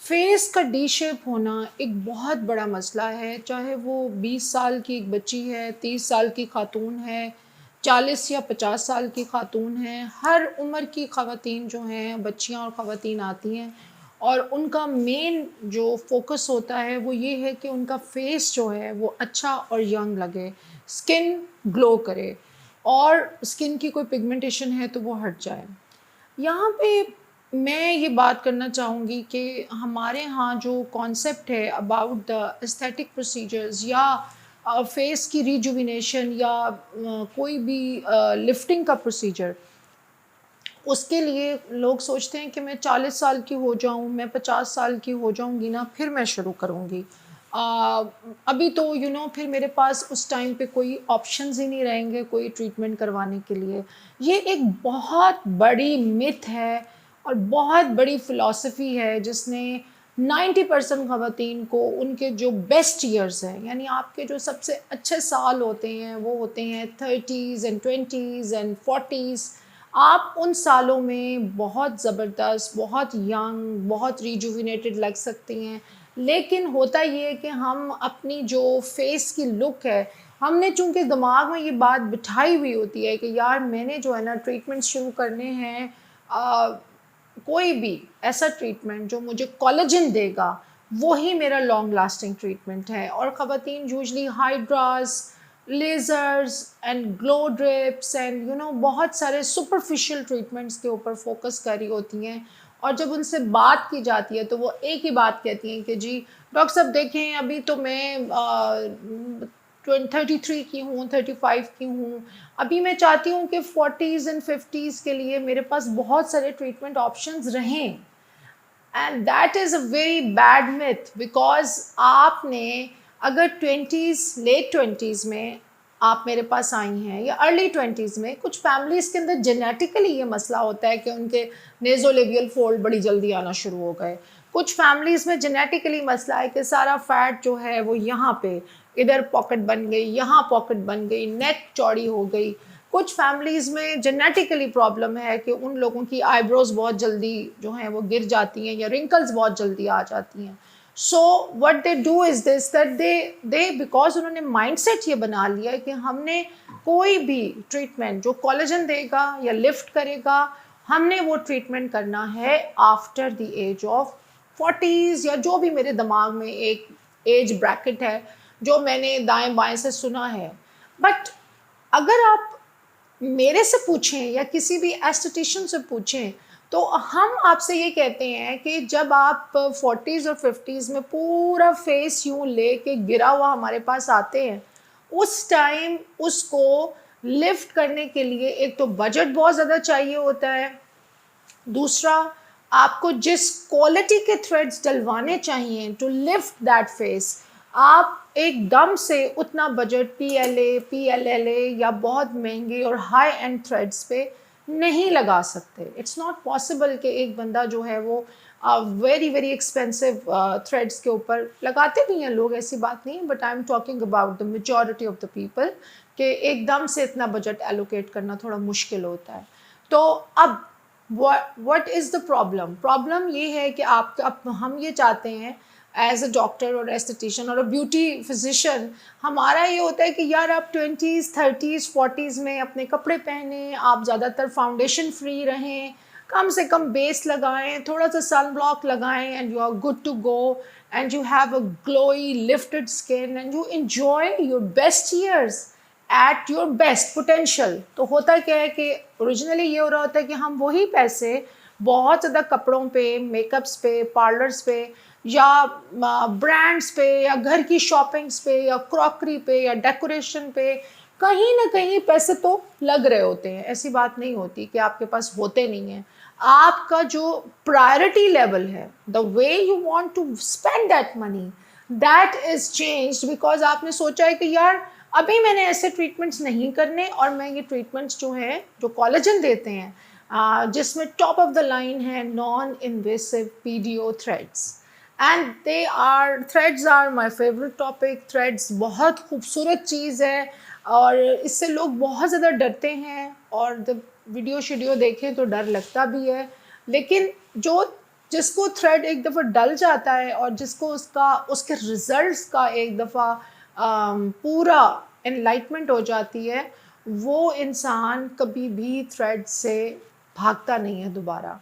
Face का D shape होना एक बहुत बड़ा मसला है, चाहे वो 20 साल की एक बच्ची है, 30 साल की खातून है, 40 या 50 साल की खातून है। हर उम्र की ख़वातीन जो हैं, बच्चियाँ और ख़वातीन आती हैं और उनका मेन जो फ़ोकस होता है वो ये है कि उनका फेस जो है वो अच्छा और यंग लगे, स्किन ग्लो करे और स्किन की कोई पिगमेंटेशन है तो वो हट जाए। यहाँ पे मैं ये बात करना चाहूँगी कि हमारे यहाँ जो कॉन्सेप्ट है अबाउट द एस्थेटिक प्रोसीजर्स या फेस की रिजुविनेशन या कोई भी लिफ्टिंग का प्रोसीजर, उसके लिए लोग सोचते हैं कि मैं 40 साल की हो जाऊँ, मैं 50 साल की हो जाऊँगी ना, फिर मैं शुरू करूँगी। अ, अभी तो फिर मेरे पास उस टाइम पे कोई ऑप्शंस ही नहीं रहेंगे कोई ट्रीटमेंट करवाने के लिए। ये एक बहुत बड़ी मिथ है और बहुत बड़ी फ़िलॉसफ़ी है जिसने 90% ख़वातीन को उनके जो बेस्ट ईयर्स हैं, यानी आपके जो सबसे अच्छे साल होते हैं, वो होते हैं 30s and 20s and 40s। आप उन सालों में बहुत ज़बरदस्त, बहुत यंग, बहुत रिजुविनेटेड लग सकती हैं। लेकिन होता ये है कि हम अपनी जो फेस की लुक है, हमने चूँकि दिमाग में ये बात बिठाई हुई होती है कि यार मैंने जो है ना ट्रीटमेंट शुरू करने हैं, कोई भी ऐसा ट्रीटमेंट जो मुझे कोलेजन देगा, वो ही मेरा लॉन्ग लास्टिंग ट्रीटमेंट है। और ख़वातीन usually hydras, lasers and glow drips and बहुत सारे सुपरफिशियल ट्रीटमेंट्स के ऊपर फोकस कर रही होती हैं। और जब उनसे बात की जाती है तो वो एक ही बात कहती हैं कि जी डॉक्टर साहब देखें, अभी तो मैं 33 की हूँ, 35 की हूँ। अभी मैं चाहती हूँ कि 40s एंड 50s के लिए मेरे पास बहुत सारे ट्रीटमेंट ऑप्शंस रहें। And that is a very bad myth, because आपने अगर ट्वेंटीज़, लेट ट्वेंटीज़ में आप मेरे पास आई हैं या अर्ली ट्वेंटीज़ में, कुछ फैमिलीज़ के अंदर जेनेटिकली ये मसला होता है कि उनके नेज़ोलेबियल फोल्ड बड़ी जल्दी आना शुरू हो गए। कुछ फैमिलीज़ में जेनेटिकली मसला है कि सारा फैट जो है वो यहाँ पे, इधर पॉकेट बन गई, यहाँ पॉकेट बन गई, नेक चौड़ी हो गई। कुछ फैमिलीज़ में जेनेटिकली प्रॉब्लम है कि उन लोगों की आईब्रोज़ बहुत जल्दी जो हैं वो गिर जाती हैं या रिंकल्स बहुत जल्दी आ जाती हैं। So what they do is this, that they because उन्होंने माइंडसेट ये बना लिया है कि हमने कोई भी ट्रीटमेंट जो कोलेजन देगा या लिफ्ट करेगा, हमने वो ट्रीटमेंट करना है after the age of 40s, या जो भी मेरे दिमाग में एक एज ब्रैकेट है जो मैंने दाएं बाएं से सुना है। बट अगर आप मेरे से पूछें या किसी भी एस्थेटिशियन से पूछें, तो हम आपसे ये कहते हैं कि जब आप 40s और 50s में पूरा फेस यूं लेके गिरा हुआ हमारे पास आते हैं, उस टाइम उसको लिफ्ट करने के लिए एक तो बजट बहुत ज़्यादा चाहिए होता है, दूसरा आपको जिस क्वालिटी के थ्रेड्स डलवाने चाहिए टू लिफ्ट दैट फेस, आप एकदम से उतना बजट पीएलए, पीएलएलए या बहुत महंगे और हाई एंड थ्रेड्स पे नहीं लगा सकते। इट्स नॉट पॉसिबल कि एक बंदा जो है वो वेरी वेरी एक्सपेंसिव थ्रेड्स के ऊपर लगाते भी हैं लोग, ऐसी बात नहीं है, but I am talking about the majority of the people कि एकदम से इतना बजट एलोकेट करना थोड़ा मुश्किल होता है। तो अब what is the problem? Problem ये है कि आप हम ये चाहते हैं एज अ डॉक्टर और एस्थेटिशियन और अ ब्यूटी फिजिशियन, हमारा ये होता है कि यार आप 20s 30s 40s में अपने कपड़े पहने, आप ज़्यादातर फाउंडेशन फ्री रहें, कम से कम बेस लगाएं, थोड़ा सा सन ब्लॉक लगाएं, and you are good to go, and you have a glowy lifted skin and you enjoy your best years at your best potential. तो होता क्या है कि ओरिजिनली ये हो रहा होता है कि हम वही पैसे बहुत ज़्यादा कपड़ों पे, मेकअप्स पे, पार्लर्स पे या ब्रांड्स पे या घर की शॉपिंग्स पे या क्रॉकरी पे या डेकोरेशन पे, कहीं ना कहीं पैसे तो लग रहे होते हैं। ऐसी बात नहीं होती कि आपके पास होते नहीं हैं। आपका जो प्रायोरिटी लेवल है, the way you want to spend that money, that is changed, because आपने सोचा है कि यार अभी मैंने ऐसे ट्रीटमेंट्स नहीं करने और मैं ये ट्रीटमेंट्स जो हैं जो कोलेजन देते हैं, जिसमें टॉप ऑफ द लाइन है non invasive PDO threads, and they are threads are my favourite topic. Threads बहुत खूबसूरत चीज़ है और इससे लोग बहुत ज़्यादा डरते हैं और जब वीडियो शीडियो देखें तो डर लगता भी है। लेकिन जो जिसको थ्रेड एक दफ़ा डल जाता है और जिसको उसके रिजल्ट्स का एक दफ़ा पूरा एनलाइटमेंट हो जाती है, वो इंसान कभी भी थ्रेड से भागता नहीं है दोबारा।